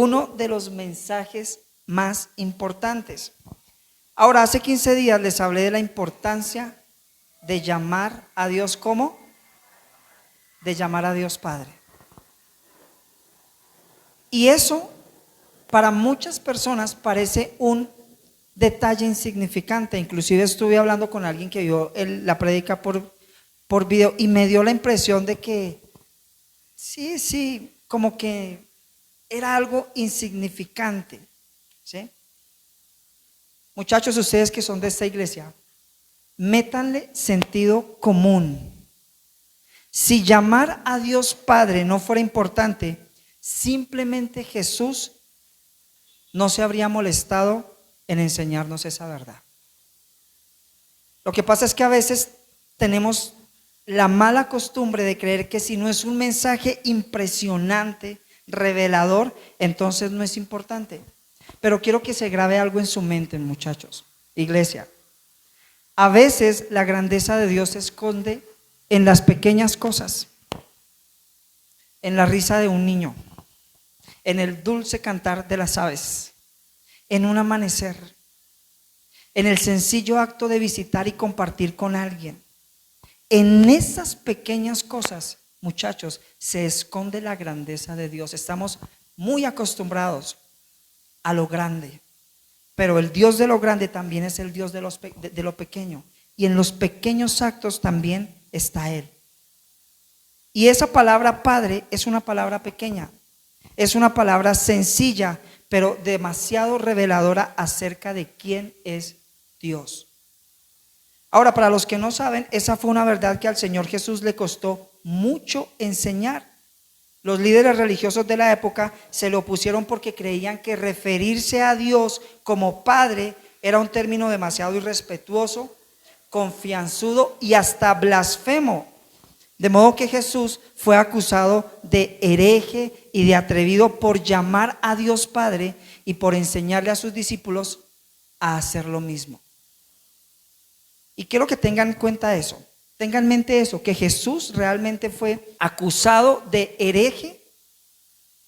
uno de los mensajes más importantes. Ahora, hace 15 días les hablé de la importancia de llamar a Dios ¿cómo? De llamar a Dios Padre. Y eso para muchas personas parece un detalle insignificante. Inclusive estuve hablando con alguien que vio la prédica por video y me dio la impresión de que sí, como que era algo insignificante, ¿sí? Muchachos, ustedes que son de esta iglesia, métanle sentido común. Si llamar a Dios Padre no fuera importante, simplemente Jesús no se habría molestado en enseñarnos esa verdad. Lo que pasa es que a veces tenemos la mala costumbre de creer que si no es un mensaje impresionante, revelador, entonces no es importante. Pero quiero que se grabe algo en su mente, muchachos, iglesia. A veces la grandeza de Dios se esconde en las pequeñas cosas, en la risa de un niño, en el dulce cantar de las aves, en un amanecer, en el sencillo acto de visitar y compartir con alguien. En esas pequeñas cosas, muchachos, se esconde la grandeza de Dios. Estamos muy acostumbrados a lo grande, pero el Dios de lo grande también es el Dios de lo pequeño, y en los pequeños actos también está Él. Y esa palabra Padre es una palabra pequeña, es una palabra sencilla, pero demasiado reveladora acerca de quién es Dios. Ahora, para los que no saben, esa fue una verdad que al Señor Jesús le costó mucho enseñar. Los líderes religiosos de la época se le opusieron porque creían que referirse a Dios como Padre era un término demasiado irrespetuoso, confianzudo y hasta blasfemo. De modo que Jesús fue acusado de hereje y de atrevido por llamar a Dios Padre y por enseñarle a sus discípulos a hacer lo mismo. Y quiero que tengan en cuenta eso, tengan en mente eso, que Jesús realmente fue acusado de hereje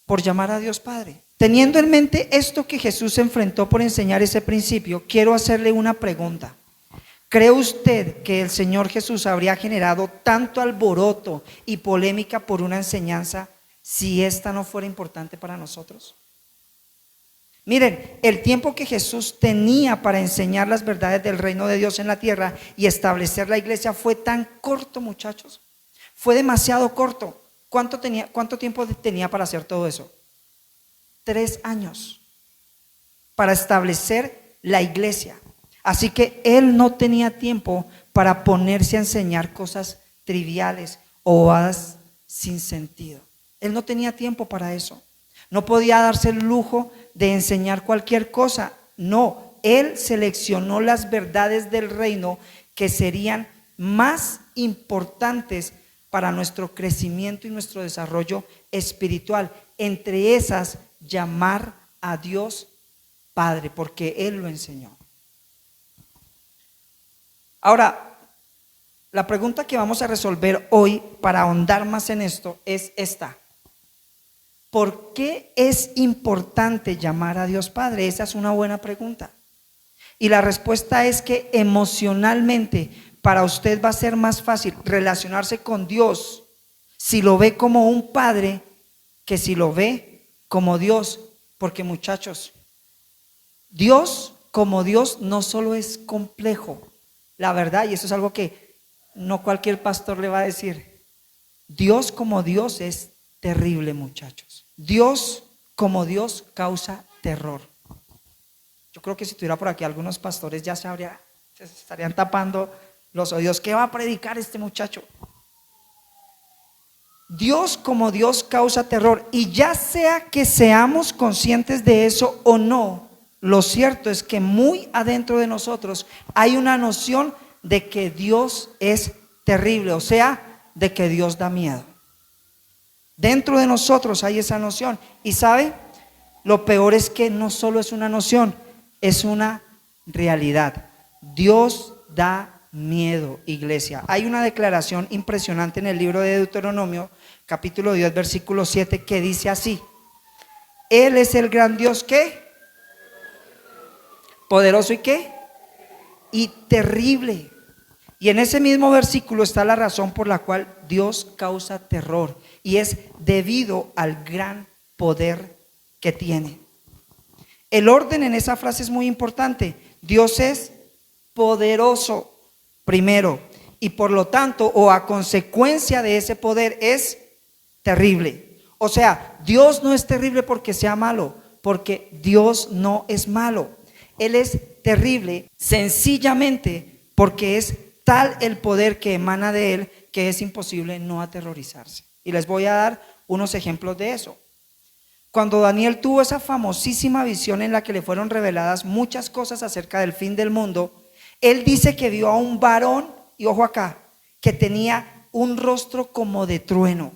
por llamar a Dios Padre. Teniendo en mente esto que Jesús se enfrentó por enseñar ese principio, quiero hacerle una pregunta. ¿Cree usted que el Señor Jesús habría generado tanto alboroto y polémica por una enseñanza si esta no fuera importante para nosotros? Miren, el tiempo que Jesús tenía para enseñar las verdades del reino de Dios en la tierra y establecer la iglesia fue tan corto, muchachos. Fue demasiado corto. ¿Cuánto tiempo tenía para hacer todo eso? 3 años para establecer la iglesia. Así que Él no tenía tiempo para ponerse a enseñar cosas triviales o bobadas sin sentido. Él no tenía tiempo para eso. No podía darse el lujo de enseñar cualquier cosa. No, Él seleccionó las verdades del reino que serían más importantes para nuestro crecimiento y nuestro desarrollo espiritual. Entre esas, llamar a Dios Padre, porque Él lo enseñó. Ahora, la pregunta que vamos a resolver hoy para ahondar más en esto es esta. ¿Por qué es importante llamar a Dios Padre? Esa es una buena pregunta. Y la respuesta es que emocionalmente para usted va a ser más fácil relacionarse con Dios si lo ve como un padre que si lo ve como Dios. Porque, muchachos, Dios como Dios no solo es complejo, la verdad, y eso es algo que no cualquier pastor le va a decir. Dios como Dios es terrible, muchachos. Dios como Dios causa terror. Yo creo que si estuviera por aquí algunos pastores ya se estarían tapando los oídos. ¿Qué va a predicar este muchacho? Dios como Dios causa terror, y ya sea que seamos conscientes de eso o no, lo cierto es que muy adentro de nosotros hay una noción de que Dios es terrible, o sea, de que Dios da miedo. Dentro de nosotros hay esa noción. Y ¿sabe? Lo peor es que no solo es una noción, es una realidad. Dios da miedo, iglesia. Hay una declaración impresionante en el libro de Deuteronomio, capítulo 10, versículo 7, que dice así: Él es el gran Dios, ¿qué? Poderoso y ¿qué? Y terrible. Y en ese mismo versículo está la razón por la cual Dios causa terror, y es debido al gran poder que tiene. El orden en esa frase es muy importante. Dios es poderoso primero, y por lo tanto, o a consecuencia de ese poder, es terrible. O sea, Dios no es terrible porque sea malo, porque Dios no es malo. Él es terrible sencillamente porque es tal el poder que emana de Él que es imposible no aterrorizarse. Y les voy a dar unos ejemplos de eso. Cuando Daniel tuvo esa famosísima visión en la que le fueron reveladas muchas cosas acerca del fin del mundo, él dice que vio a un varón, y ojo acá, que tenía un rostro como de trueno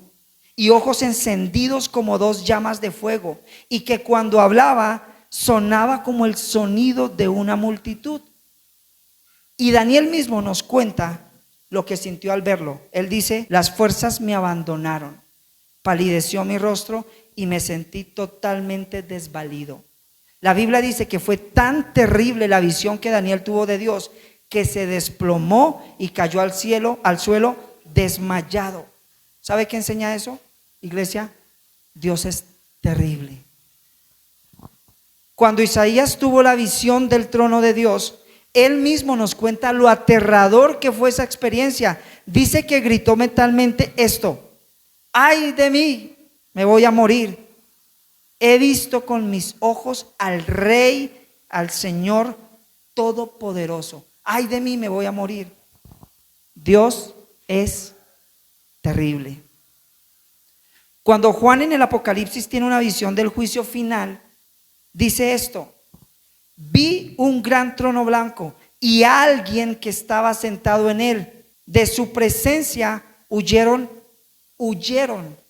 y ojos encendidos como dos llamas de fuego, y que cuando hablaba sonaba como el sonido de una multitud. Y Daniel mismo nos cuenta lo que sintió al verlo. Él dice: las fuerzas me abandonaron, palideció mi rostro y me sentí totalmente desvalido. La Biblia dice que fue tan terrible la visión que Daniel tuvo de Dios que se desplomó y cayó al suelo desmayado. ¿Sabe qué enseña eso, iglesia? Dios es terrible. Cuando Isaías tuvo la visión del trono de Dios, él mismo nos cuenta lo aterrador que fue esa experiencia. Dice que gritó mentalmente esto: ay de mí, me voy a morir. He visto con mis ojos al Rey, al Señor Todopoderoso. Ay de mí, me voy a morir. Dios es terrible. Cuando Juan en el Apocalipsis tiene una visión del juicio final, dice esto: vi un gran trono blanco y a alguien que estaba sentado en él. De su presencia huyeron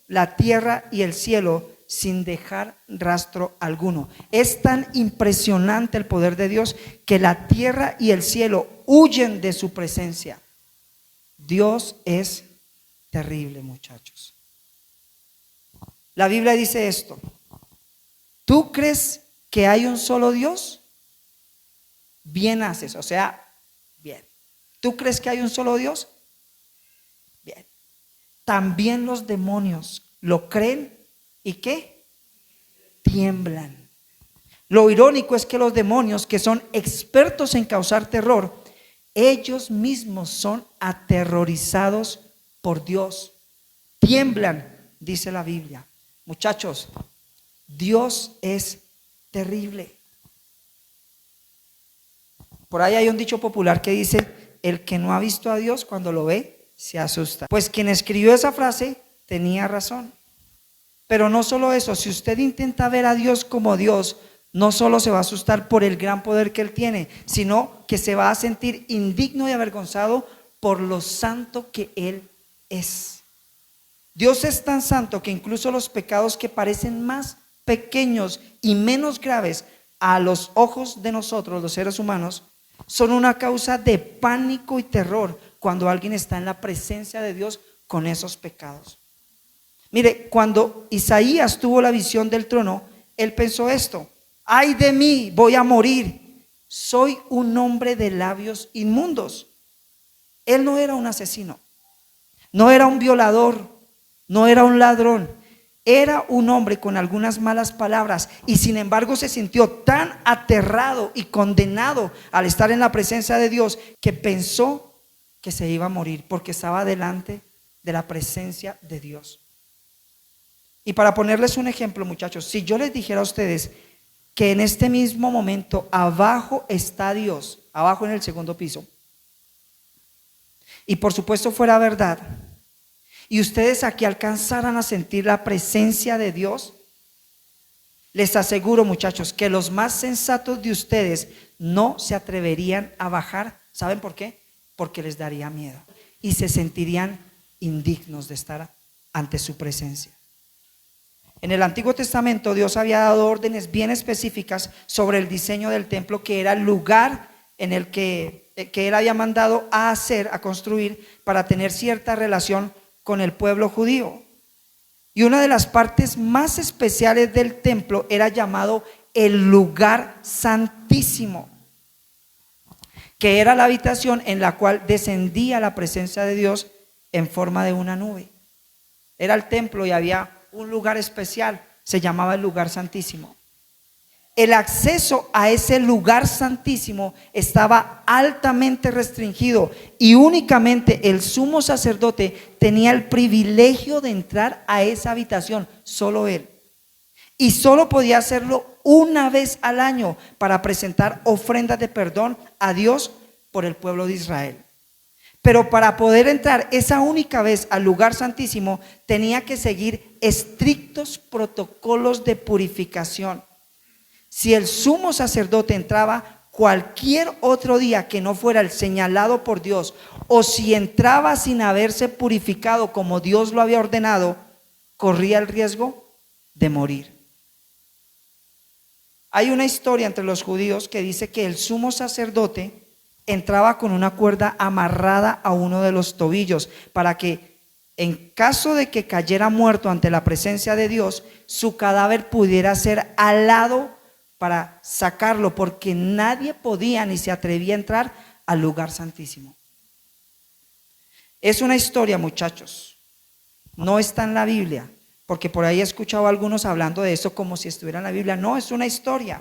la tierra y el cielo sin dejar rastro alguno. Es tan impresionante el poder de Dios que la tierra y el cielo huyen de su presencia. Dios es terrible, muchachos. La Biblia dice esto: ¿tú crees que hay un solo Dios? Bien haces, o sea, bien. ¿Tú crees que hay un solo Dios? Bien. También los demonios lo creen y ¿qué? Tiemblan. Lo irónico es que los demonios, que son expertos en causar terror, ellos mismos son aterrorizados por Dios. Tiemblan, dice la Biblia. Muchachos, Dios es terrible. Por ahí hay un dicho popular que dice: el que no ha visto a Dios, cuando lo ve se asusta. Pues quien escribió esa frase tenía razón. Pero no solo eso, si usted intenta ver a Dios como Dios, no solo se va a asustar por el gran poder que Él tiene, sino que se va a sentir indigno y avergonzado por lo santo que Él es. Dios es tan santo que incluso los pecados que parecen más pequeños y menos graves a los ojos de nosotros, los seres humanos, son una causa de pánico y terror cuando alguien está en la presencia de Dios con esos pecados. Mire, cuando Isaías tuvo la visión del trono, él pensó esto: ay de mí, voy a morir, soy un hombre de labios inmundos. Él no era un asesino, no era un violador, no era un ladrón. Era un hombre con algunas malas palabras, y sin embargo se sintió tan aterrado y condenado al estar en la presencia de Dios que pensó que se iba a morir porque estaba delante de la presencia de Dios. Y para ponerles un ejemplo, muchachos, si yo les dijera a ustedes que en este mismo momento abajo está Dios, abajo en el segundo piso, y por supuesto fuera verdad, y ustedes aquí alcanzaran a sentir la presencia de Dios, les aseguro, muchachos, que los más sensatos de ustedes no se atreverían a bajar. ¿Saben por qué? Porque les daría miedo y se sentirían indignos de estar ante su presencia. En el Antiguo Testamento Dios había dado órdenes bien específicas sobre el diseño del templo, que era el lugar en el que Él había mandado a hacer, a construir, para tener cierta relación con el pueblo judío. Y una de las partes más especiales del templo era llamado el lugar santísimo, que era la habitación en la cual descendía la presencia de Dios en forma de una nube. Era el templo y había un lugar especial, se llamaba el lugar santísimo. El acceso a ese lugar santísimo estaba altamente restringido y únicamente el sumo sacerdote tenía el privilegio de entrar a esa habitación, solo él. Y solo podía hacerlo una vez al año para presentar ofrendas de perdón a Dios por el pueblo de Israel. Pero para poder entrar esa única vez al lugar santísimo tenía que seguir estrictos protocolos de purificación. Si el sumo sacerdote entraba cualquier otro día que no fuera el señalado por Dios, o si entraba sin haberse purificado como Dios lo había ordenado, corría el riesgo de morir. Hay una historia entre los judíos que dice que el sumo sacerdote entraba con una cuerda amarrada a uno de los tobillos para que en caso de que cayera muerto ante la presencia de Dios, su cadáver pudiera ser alado para sacarlo, porque nadie podía ni se atrevía a entrar al lugar santísimo. Es una historia, muchachos, no está en la Biblia, porque por ahí he escuchado a algunos hablando de eso como si estuviera en la Biblia. No, es una historia,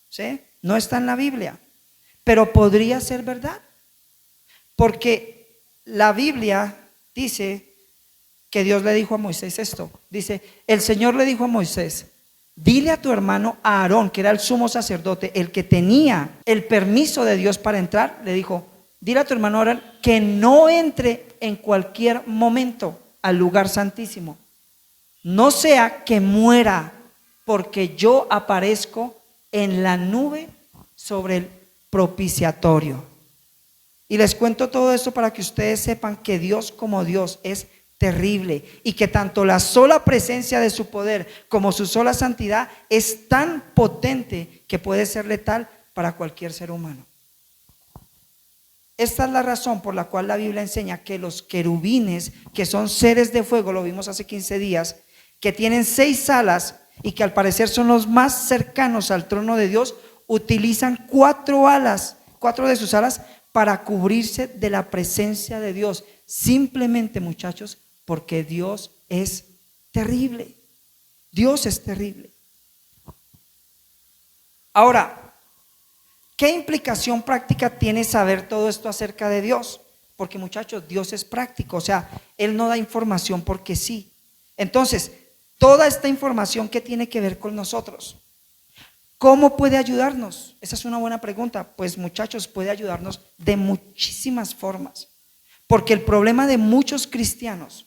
¿sí? No está en la Biblia, pero podría ser verdad, porque la Biblia dice que Dios le dijo a Moisés esto. Dice, el Señor le dijo a Moisés: dile a tu hermano Aarón, que era el sumo sacerdote, el que tenía el permiso de Dios para entrar, le dijo, dile a tu hermano Aarón que no entre en cualquier momento al lugar santísimo, no sea que muera, porque yo aparezco en la nube sobre el propiciatorio. Y les cuento todo esto para que ustedes sepan que Dios como Dios es terrible y que tanto la sola presencia de su poder como su sola santidad es tan potente que puede ser letal para cualquier ser humano. Esta es la razón por la cual la Biblia enseña que los querubines, que son seres de fuego, lo vimos hace 15 días, que tienen 6 alas y que al parecer son los más cercanos al trono de Dios, utilizan 4 alas, 4 de sus alas para cubrirse de la presencia de Dios. Simplemente, muchachos, porque Dios es terrible. Dios es terrible. Ahora, ¿qué implicación práctica tiene saber todo esto acerca de Dios? Porque, muchachos, Dios es práctico, o sea, Él no da información porque sí. Entonces, toda esta información, ¿qué tiene que ver con nosotros? ¿Cómo puede ayudarnos? Esa es una buena pregunta. Pues, muchachos, puede ayudarnos de muchísimas formas. Porque el problema de muchos cristianos,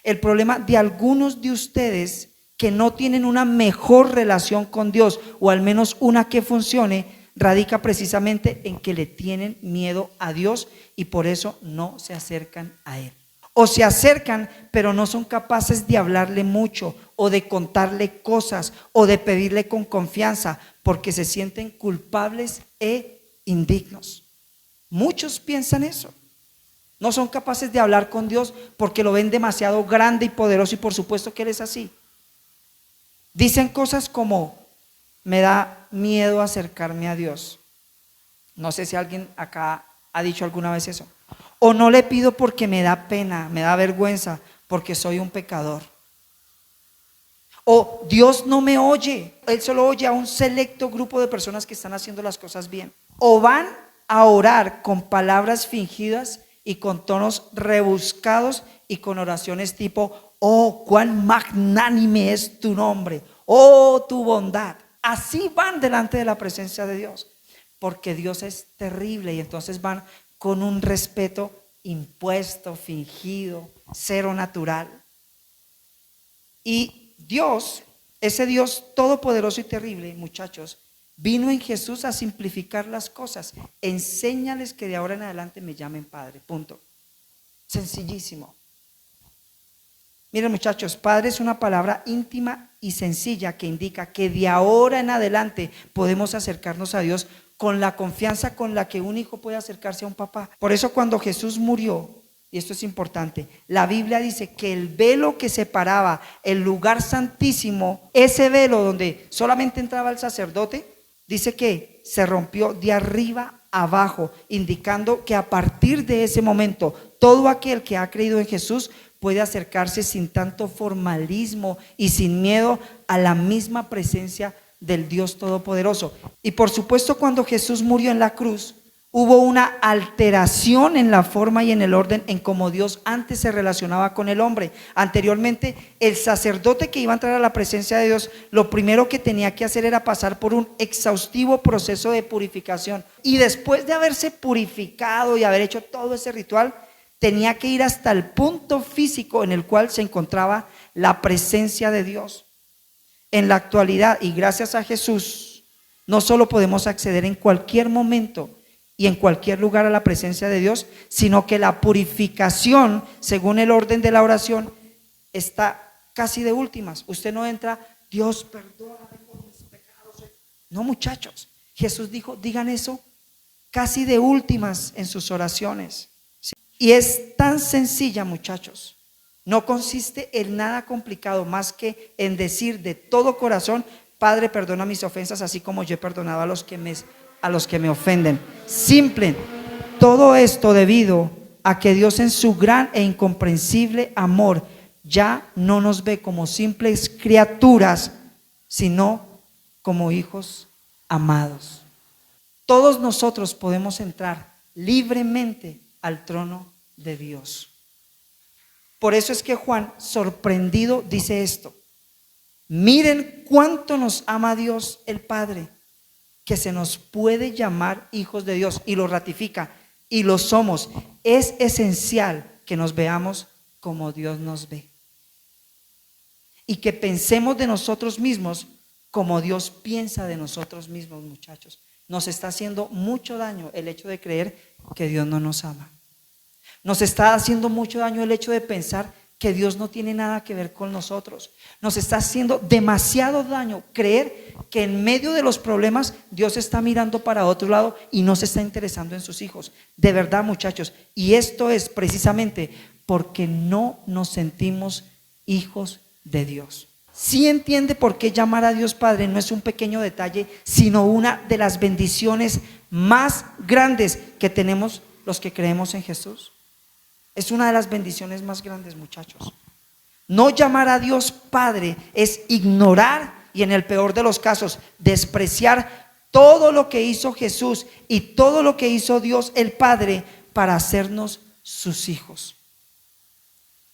el problema de algunos de ustedes que no tienen una mejor relación con Dios, o al menos una que funcione, radica precisamente en que le tienen miedo a Dios y por eso no se acercan a Él. O se acercan, pero no son capaces de hablarle mucho, o de contarle cosas, o de pedirle con confianza, porque se sienten culpables e indignos. Muchos piensan eso. No son capaces de hablar con Dios porque lo ven demasiado grande y poderoso, y por supuesto que Él es así. Dicen cosas como, me da miedo acercarme a Dios. No sé si alguien acá ha dicho alguna vez eso. O no le pido porque me da pena, me da vergüenza, porque soy un pecador. O Dios no me oye, Él solo oye a un selecto grupo de personas que están haciendo las cosas bien. O van a orar con palabras fingidas y con tonos rebuscados y con oraciones tipo, oh, cuán magnánime es tu nombre, oh, tu bondad. Así van delante de la presencia de Dios, porque Dios es terrible, y entonces van con un respeto impuesto, fingido, cero natural. Y Dios, ese Dios todopoderoso y terrible, muchachos, vino en Jesús a simplificar las cosas. Enséñales que de ahora en adelante me llamen Padre, punto. Sencillísimo. Miren, muchachos, Padre es una palabra íntima y sencilla que indica que de ahora en adelante podemos acercarnos a Dios con la confianza con la que un hijo puede acercarse a un papá. Por eso cuando Jesús murió, y esto es importante, la Biblia dice que el velo que separaba el lugar santísimo, ese velo donde solamente entraba el sacerdote, dice que se rompió de arriba abajo, indicando que a partir de ese momento todo aquel que ha creído en Jesús puede acercarse sin tanto formalismo y sin miedo a la misma presencia del Dios Todopoderoso. Y por supuesto, cuando Jesús murió en la cruz, hubo una alteración en la forma y en el orden en cómo Dios antes se relacionaba con el hombre. Anteriormente, el sacerdote que iba a entrar a la presencia de Dios, lo primero que tenía que hacer era pasar por un exhaustivo proceso de purificación. Y después de haberse purificado y haber hecho todo ese ritual, tenía que ir hasta el punto físico en el cual se encontraba la presencia de Dios. En la actualidad, y gracias a Jesús, no solo podemos acceder en cualquier momento y en cualquier lugar a la presencia de Dios, sino que la purificación, según el orden de la oración, está casi de últimas. Usted no entra, Dios perdóname por mis pecados. No, muchachos, Jesús dijo, digan eso casi de últimas en sus oraciones. ¿Sí? Y es tan sencilla, muchachos. No consiste en nada complicado más que en decir de todo corazón, Padre, perdona mis ofensas, así como yo he perdonado a los que me ofenden. Simple. Todo esto debido a que Dios en su gran e incomprensible amor ya no nos ve como simples criaturas, sino como hijos amados. Todos nosotros podemos entrar libremente al trono de Dios. Por eso es que Juan, sorprendido, dice esto: miren cuánto nos ama Dios el Padre, que se nos puede llamar hijos de Dios, y lo ratifica, y lo somos. Es esencial que nos veamos como Dios nos ve, y que pensemos de nosotros mismos como Dios piensa de nosotros mismos, muchachos. Nos está haciendo mucho daño el hecho de creer que Dios no nos ama. Nos está haciendo mucho daño el hecho de pensar que Dios no tiene nada que ver con nosotros. Nos está haciendo demasiado daño creer que en medio de los problemas Dios está mirando para otro lado y no se está interesando en sus hijos. De verdad, muchachos, y esto es precisamente porque no nos sentimos hijos de Dios. Sí entiende por qué llamar a Dios Padre no es un pequeño detalle, sino una de las bendiciones más grandes que tenemos los que creemos en Jesús. Es una de las bendiciones más grandes, muchachos. No llamar a Dios Padre es ignorar y, en el peor de los casos, despreciar todo lo que hizo Jesús y todo lo que hizo Dios el Padre para hacernos sus hijos.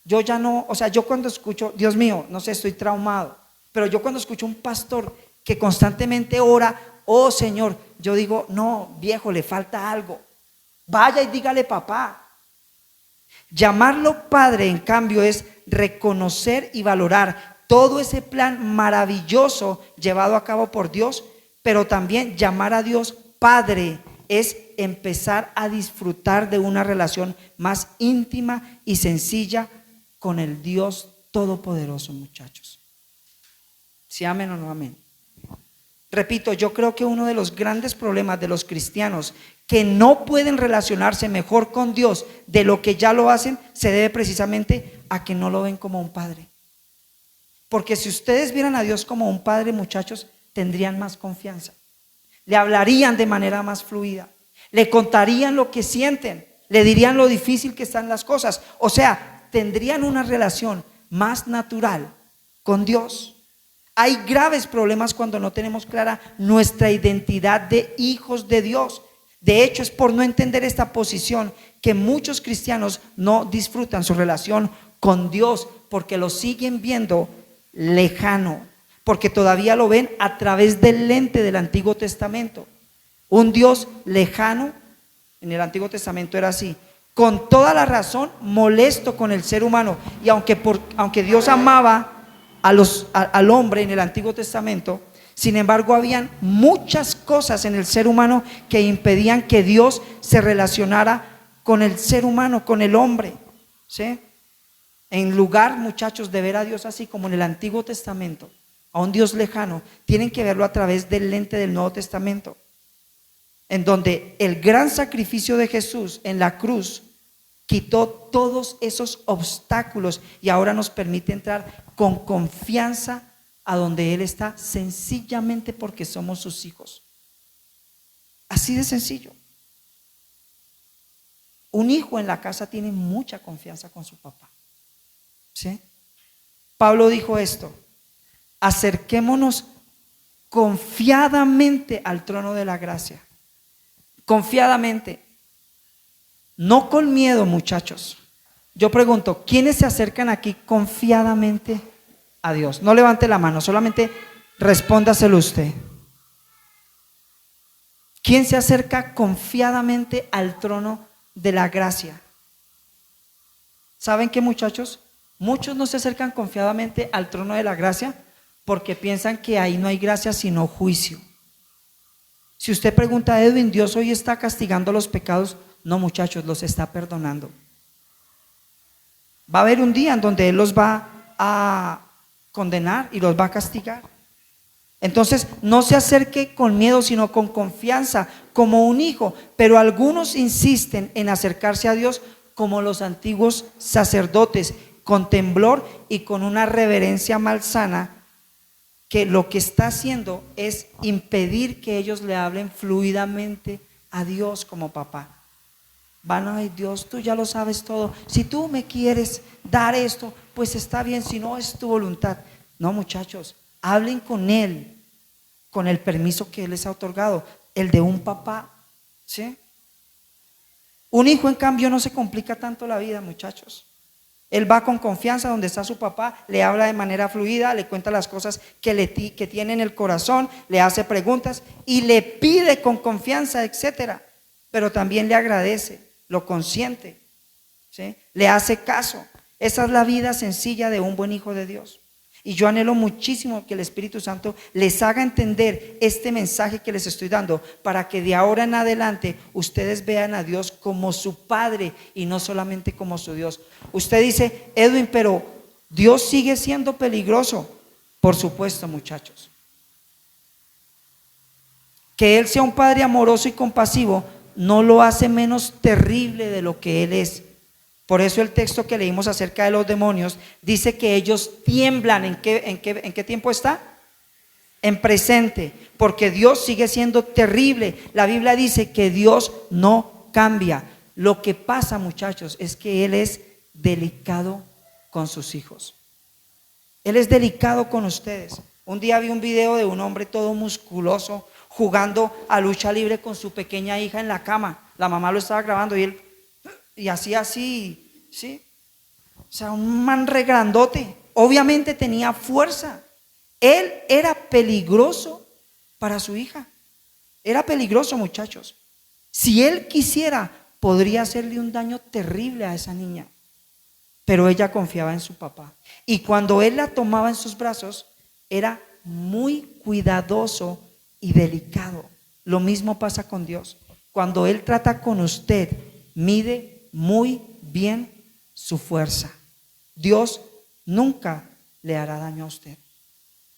Yo ya no, yo cuando escucho, Dios mío, no sé, estoy traumado, pero yo cuando escucho un pastor que constantemente ora, oh Señor, yo digo, no, viejo, le falta algo. Vaya y dígale papá. Llamarlo Padre, en cambio, es reconocer y valorar todo ese plan maravilloso llevado a cabo por Dios, pero también llamar a Dios Padre es empezar a disfrutar de una relación más íntima y sencilla con el Dios Todopoderoso, muchachos. ¿Sí amén o no amén? Repito, yo creo que uno de los grandes problemas de los cristianos que no pueden relacionarse mejor con Dios de lo que ya lo hacen, se debe precisamente a que no lo ven como un padre. Porque si ustedes vieran a Dios como un padre, muchachos, tendrían más confianza. Le hablarían de manera más fluida. Le contarían lo que sienten. Le dirían lo difícil que están las cosas. O sea, tendrían una relación más natural con Dios. Hay graves problemas cuando no tenemos clara nuestra identidad de hijos de Dios. De hecho, es por no entender esta posición que muchos cristianos no disfrutan su relación con Dios, porque lo siguen viendo lejano, porque todavía lo ven a través del lente del Antiguo Testamento. Un Dios lejano en el Antiguo Testamento era así, con toda la razón molesto con el ser humano. Y aunque Dios amaba al hombre en el Antiguo Testamento, sin embargo habían muchas cosas en el ser humano que impedían que Dios se relacionara con el ser humano, con el hombre, ¿sí? En lugar, muchachos, de ver a Dios así como en el Antiguo Testamento, a un Dios lejano, tienen que verlo a través del lente del Nuevo Testamento, en donde el gran sacrificio de Jesús en la cruz quitó todos esos obstáculos y ahora nos permite entrar con confianza a donde Él está, sencillamente porque somos sus hijos. Así de sencillo. Un hijo en la casa tiene mucha confianza con su papá. ¿Sí? Pablo dijo esto: acerquémonos confiadamente al trono de la gracia. Confiadamente. No con miedo, muchachos. Yo pregunto, ¿quiénes se acercan aquí confiadamente a Dios? No levante la mano, solamente respóndaselo usted. ¿Quién se acerca confiadamente al trono de la gracia? ¿Saben qué, muchachos? Muchos no se acercan confiadamente al trono de la gracia porque piensan que ahí no hay gracia sino juicio. Si usted pregunta a Edwin, ¿Dios hoy está castigando los pecados? No, muchachos, los está perdonando. Va a haber un día en donde Él los va a condenar y los va a castigar. Entonces, no se acerque con miedo, sino con confianza, como un hijo. Pero algunos insisten en acercarse a Dios como los antiguos sacerdotes, con temblor y con una reverencia malsana, que lo que está haciendo es impedir que ellos le hablen fluidamente a Dios como papá. Van a decir: Dios, tú ya lo sabes todo. Si tú me quieres dar esto, pues está bien, si no es tu voluntad. No, muchachos, hablen con Él, con el permiso que Él les ha otorgado, el de un papá. ¿Sí? Un hijo, en cambio, no se complica tanto la vida, muchachos. Él va con confianza donde está su papá, le habla de manera fluida, le cuenta las cosas que tiene en el corazón, le hace preguntas y le pide con confianza, etcétera. Pero también le agradece, lo consiente, ¿sí? Le hace caso. Esa es la vida sencilla de un buen hijo de Dios. Y yo anhelo muchísimo que el Espíritu Santo les haga entender este mensaje que les estoy dando, para que de ahora en adelante ustedes vean a Dios como su Padre y no solamente como su Dios. Usted dice: Edwin, pero Dios sigue siendo peligroso. Por supuesto, muchachos. Que Él sea un Padre amoroso y compasivo no lo hace menos terrible de lo que Él es. Por eso el texto que leímos acerca de los demonios dice que ellos tiemblan. ¿En qué tiempo está? En presente, porque Dios sigue siendo terrible. La Biblia dice que Dios no cambia. Lo que pasa, muchachos, es que Él es delicado con sus hijos. Él es delicado con ustedes. Un día vi un video de un hombre todo musculoso jugando a lucha libre con su pequeña hija en la cama. La mamá lo estaba grabando y él hacía así, ¿sí? O sea, un man re grandote. Obviamente tenía fuerza. Él era peligroso para su hija. Era peligroso, muchachos. Si él quisiera, podría hacerle un daño terrible a esa niña. Pero ella confiaba en su papá. Y cuando él la tomaba en sus brazos, era muy cuidadoso y delicado. Lo mismo pasa con Dios. Cuando Él trata con usted, mide muy bien su fuerza. Dios nunca le hará daño a usted.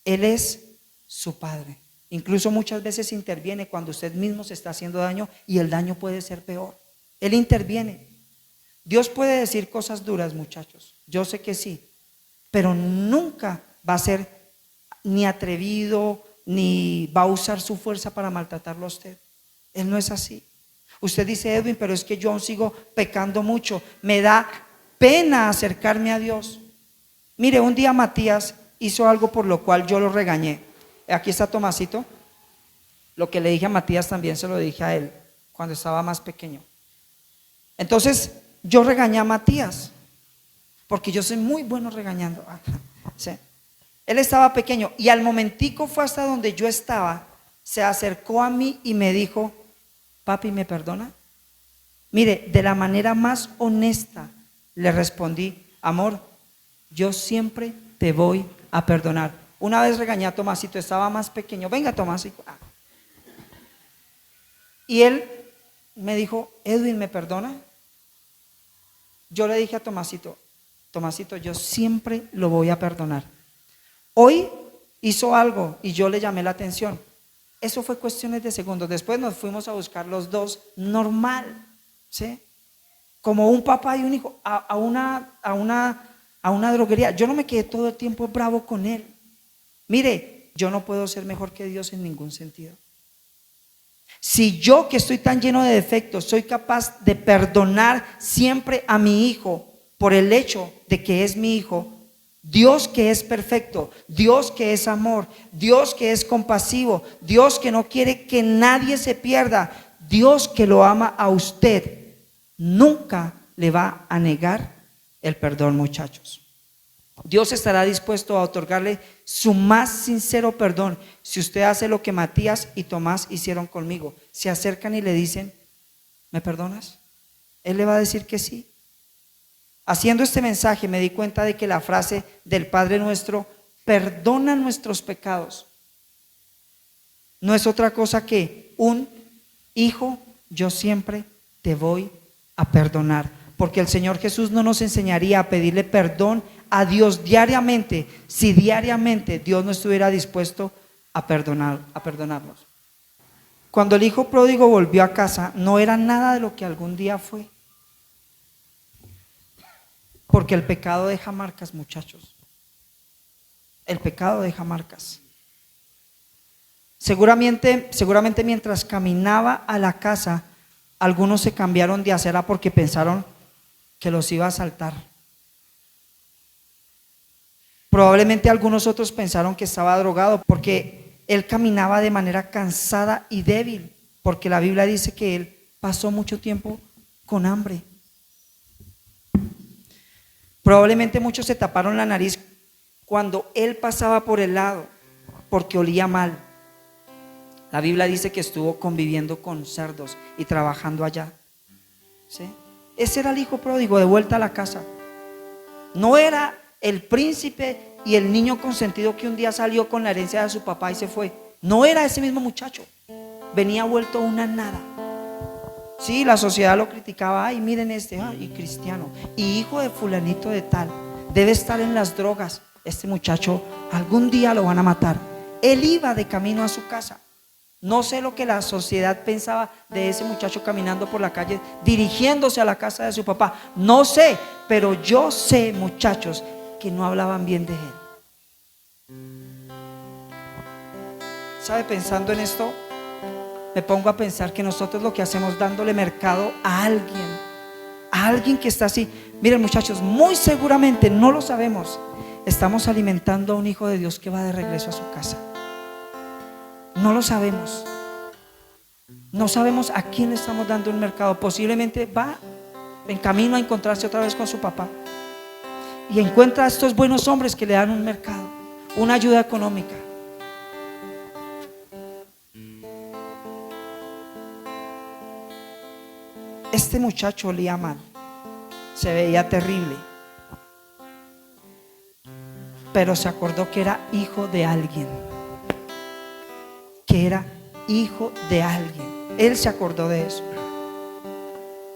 Él es su Padre. Incluso muchas veces interviene cuando usted mismo se está haciendo daño y el daño puede ser peor. Él interviene. Dios puede decir cosas duras, muchachos. Yo sé que sí, pero nunca va a ser ni atrevido, ni va a usar su fuerza para maltratarlo a usted. Él no es así. Usted dice: Edwin, pero es que yo aún sigo pecando mucho, me da pena acercarme a Dios. Mire, un día Matías hizo algo por lo cual yo lo regañé. Aquí está Tomasito. Lo que le dije a Matías también se lo dije a él cuando estaba más pequeño. Entonces yo regañé a Matías porque yo soy muy bueno regañando. ¿Sí? Él estaba pequeño y al momentico fue hasta donde yo estaba, se acercó a mí y me dijo: papi, ¿me perdona? Mire, de la manera más honesta le respondí: amor, yo siempre te voy a perdonar. Una vez regañé a Tomasito, estaba más pequeño. Venga, Tomasito. Y él me dijo: Edwin, ¿me perdona? Yo le dije a Tomasito: Tomasito, yo siempre lo voy a perdonar. Hoy hizo algo y yo le llamé la atención. Eso fue cuestiones de segundos. Después nos fuimos a buscar los dos normal, ¿sí? como un papá y un hijo, a una droguería. Yo no me quedé todo el tiempo bravo con él. Mire, yo no puedo ser mejor que Dios en ningún sentido. Si yo, que estoy tan lleno de defectos, soy capaz de perdonar siempre a mi hijo por el hecho de que es mi hijo, Dios que es perfecto, Dios que es amor, Dios que es compasivo, Dios que no quiere que nadie se pierda, Dios que lo ama a usted, nunca le va a negar el perdón, muchachos. Dios estará dispuesto a otorgarle su más sincero perdón si usted hace lo que Matías y Tomás hicieron conmigo. Se acercan y le dicen: ¿me perdonas? Él le va a decir que sí. Haciendo este mensaje me di cuenta de que la frase del Padre Nuestro, perdona nuestros pecados, no es otra cosa que un: hijo, yo siempre te voy a perdonar. Porque el Señor Jesús no nos enseñaría a pedirle perdón a Dios diariamente si diariamente Dios no estuviera dispuesto a perdonarnos. Cuando el hijo pródigo volvió a casa, no era nada de lo que algún día fue. Porque el pecado deja marcas, muchachos. El pecado deja marcas. Seguramente mientras caminaba a la casa, algunos se cambiaron de acera porque pensaron que los iba a asaltar. Probablemente algunos otros pensaron que estaba drogado porque él caminaba de manera cansada y débil, porque la Biblia dice que él pasó mucho tiempo con hambre. Probablemente muchos se taparon la nariz cuando él pasaba por el lado porque olía mal. La Biblia dice que estuvo conviviendo con cerdos y trabajando allá. ¿Sí? Ese era el hijo pródigo de vuelta a la casa. No era el príncipe y el niño consentido que un día salió con la herencia de su papá y se fue. No era ese mismo muchacho. Venía vuelto una nada. Sí, la sociedad lo criticaba. Ay, miren este, y cristiano, y hijo de fulanito de tal, debe estar en las drogas. Este muchacho algún día lo van a matar. Él iba de camino a su casa. No sé lo que la sociedad pensaba de ese muchacho caminando por la calle, dirigiéndose a la casa de su papá. No sé, pero yo sé, muchachos, que no hablaban bien de él. ¿Sabe? Pensando en esto, me pongo a pensar que nosotros lo que hacemos dándole mercado a alguien que está así. Miren, muchachos, muy seguramente, no lo sabemos, estamos alimentando a un hijo de Dios que va de regreso a su casa. No lo sabemos. No sabemos a quién le estamos dando un mercado. Posiblemente va en camino a encontrarse otra vez con su papá y encuentra a estos buenos hombres que le dan un mercado, una ayuda económica. Este muchacho olía mal, se veía terrible, pero se acordó que era hijo de alguien. Que era hijo de alguien. Él se acordó de eso.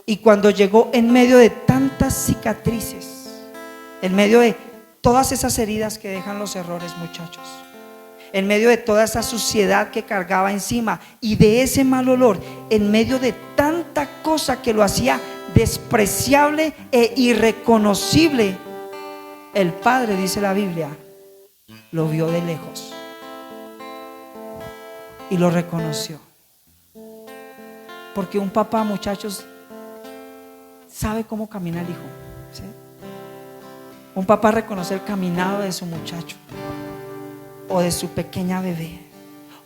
Y cuando llegó en medio de tantas cicatrices, en medio de todas esas heridas que dejan los errores, muchachos, en medio de toda esa suciedad que cargaba encima y de ese mal olor, en medio de tanta cosa que lo hacía despreciable e irreconocible, el padre, dice la Biblia, lo vio de lejos y lo reconoció. Porque un papá, muchachos, sabe cómo camina el hijo, ¿sí? Un papá reconoce el caminado de su muchacho, o de su pequeña bebé,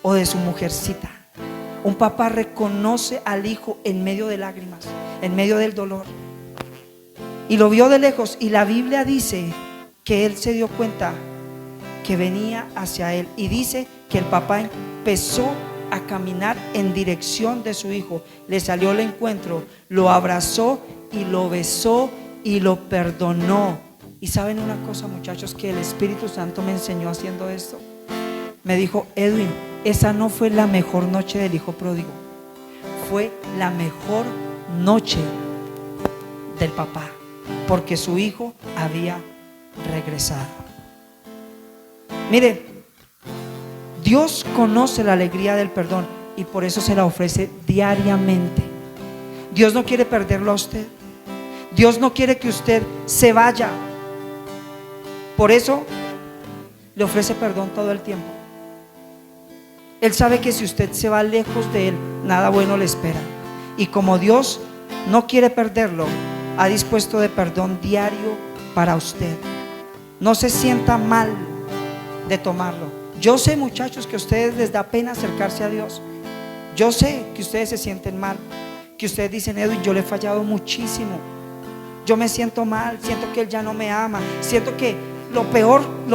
o de su mujercita. Un papá reconoce al hijo en medio de lágrimas, en medio del dolor, y lo vio de lejos. Y la Biblia dice que él se dio cuenta que venía hacia él, y dice que el papá empezó a caminar en dirección de su hijo. Le salió al encuentro, lo abrazó y lo besó y lo perdonó. Y saben una cosa, muchachos, que el Espíritu Santo me enseñó haciendo esto. Me dijo: Edwin, esa no fue la mejor noche del hijo pródigo, fue la mejor noche del papá, porque su hijo había regresado. Mire, Dios conoce la alegría del perdón y por eso se la ofrece diariamente. Dios no quiere perderlo a usted. Dios no quiere que usted se vaya. Por eso le ofrece perdón todo el tiempo. Él sabe que si usted se va lejos de Él, nada bueno le espera. Y como Dios no quiere perderlo, ha dispuesto de perdón diario para usted. No se sienta mal de tomarlo. Yo sé, muchachos, que a ustedes les da pena acercarse a Dios. Yo sé que ustedes se sienten mal, que ustedes dicen: Edwin, yo le he fallado muchísimo, yo me siento mal, siento que Él ya no me ama, siento que lo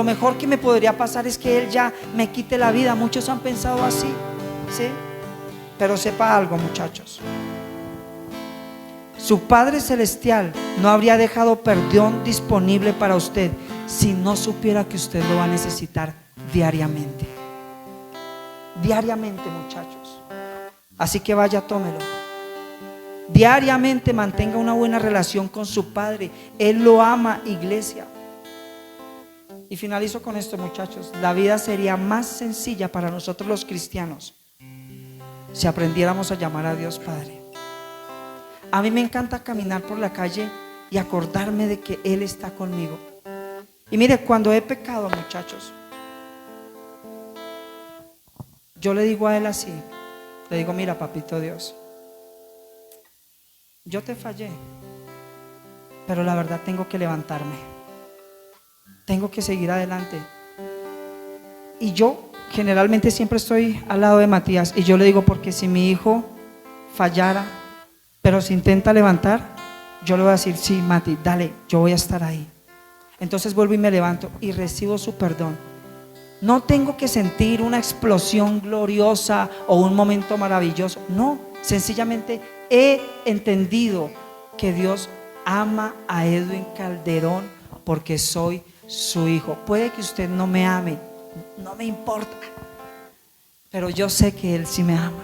mejor que me podría pasar es que Él ya me quite la vida. Muchos han pensado así, ¿sí? Pero sepa algo, muchachos, su Padre Celestial no habría dejado perdón disponible para usted si no supiera que usted lo va a necesitar diariamente. Diariamente, muchachos. Así que vaya, tómelo. Diariamente mantenga una buena relación con su Padre. Él lo ama, iglesia. Y finalizo con esto, muchachos. La vida sería más sencilla para nosotros los cristianos si aprendiéramos a llamar a Dios Padre. A mí me encanta caminar por la calle y acordarme de que Él está conmigo. Y mire, cuando he pecado, muchachos, yo le digo a Él así, le digo: mira, papito Dios, yo te fallé, pero la verdad tengo que levantarme, tengo que seguir adelante. Y yo generalmente siempre estoy al lado de Matías, y yo le digo: porque si mi hijo fallara, pero se intenta levantar, yo le voy a decir: sí, Mati, dale, yo voy a estar ahí. Entonces vuelvo y me levanto y recibo su perdón. No tengo que sentir una explosión gloriosa o un momento maravilloso. No, sencillamente he entendido que Dios ama a Edwin Calderón porque soy su hijo. Puede que usted no me ame, no me importa, pero yo sé que Él sí me ama.